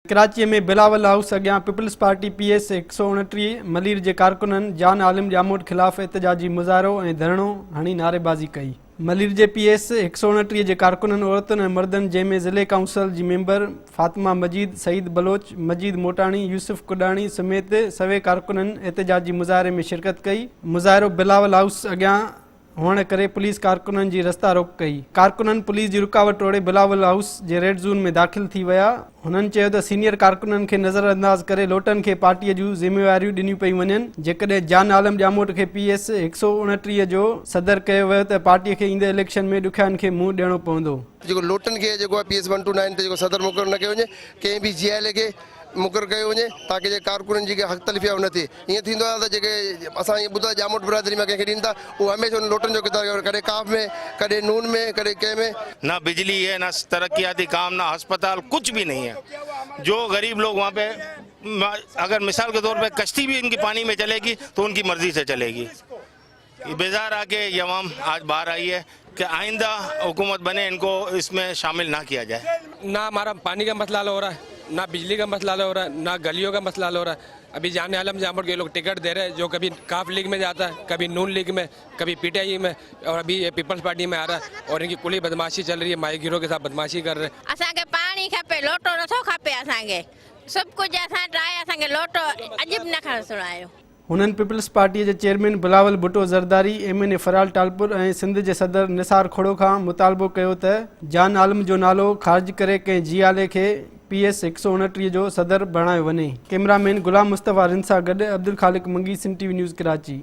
कराची में बिलावल हाउस अॻियां peoples party PS 129 Malir के कारकुननि जान आलिम जामोद ख़िलाफ़ एहतजाजी मुज़ाहिरो ऐं धरणो हणी नारेबाज़ी कई। मलीर के PS 129 के कारकुननि औरतुनि ऐं मर्दनि जंहिंमें ज़िले काउंसिल जी मेंबर फातिमा मजीद, सईद बलोच, मजीद मोटाणी, यूसुफ कुडाणी समेत सवे कारकुननि एहतजाजी मुज़ाहिरे में शिरकत कई। मुज़ाहिरो बिलावल हाउस अॻियां हुअण करे पुलिस कारकुननि जी रस्ता रोक कई। कारकुननि पुलिस जी रुकावट तोड़े बिलावल हाउस जे रेड ज़ोन में दाख़िल थी विया। हुननि चयो त सीनियर कारकुननि खे नज़रअंदाज करे लोटनि खे पार्टीअ जूं ज़िम्मेवारियूं ॾिनियूं पई वञनि। जेकॾहिं जान आलम जामोद खे PS 129 जो सदर कयो वियो त पार्टीअ खे ईंदड़ इलेक्शन में ॾुखियाईनि खे मुंहुं ॾियणो पवंदो। जो लोटन के जो PS 129 ते सदर मुक़रर न कयो वञे, कंहिं बि GIL के मुक़रर कयो वञे ताकि जे कारकुननि जी हक़ तलफ़िया न थिए। ईअं थींदो आहे त जेके असां ईअं ॿुधो जामोद बिरादरी में कंहिंखे ॾींदा था उहो हमेशह उन लोटनि जो किरदारु कॾहिं काफ में, कॾहिं नून में, कॾहिं कंहिं में। ना बिजली है, ना तरक्याती काम, ना अस्पताल, कुछ भी नहीं है। जो गरीब लोग वहाँ पे, अगर मिसाल के तौर पे कश्ती भी इनकी पानी में चलेगी तो उनकी मर्जी से चलेगी। बेजार आके ये अवाम आज बाहर आई है कि आइंदा हुकूमत बने इनको इसमें शामिल ना किया जाए। ना हमारा पानी का मसला हो रहा है, ना बिजली का मसला हो रहा है, ना गलियों का मसला हो रहा है। अभी जान आलम जामोद के लोग टिकट दे रहे हैं जो कभी काफ लीग में जाता है, कभी नून लीग में, कभी PTI में और अभी ये पीपल्स पार्टी में आ रहा है और इनकी कुली बदमाशी चल रही है। माई गिरोह के साथ बदमाशी कर रहे हैं। असांखे पानी खपे, लोटो नथो खपे। असांखे सब कुछ असां ट्राए, असांखे लोटो अजीब न खण सुणायो। हुननि पीपल्स पार्टीअ जे चेयरमैन बिलावल भुट्टो ज़रदारी, MNA फराल टालपुर ऐं सिंध जे सदर निसार खोड़ो खां मुतालबो कयो त जान आलम जो नालो ख़ारिज करे कंहिं GIL खे PS 129 जो सदर बणायो वञे। कैमरामैन गुलाम मुस्तफ़ा रिन सां गॾु अब्दुल ख़ालिक मंगी, सिंध TV न्यूज़ कराची।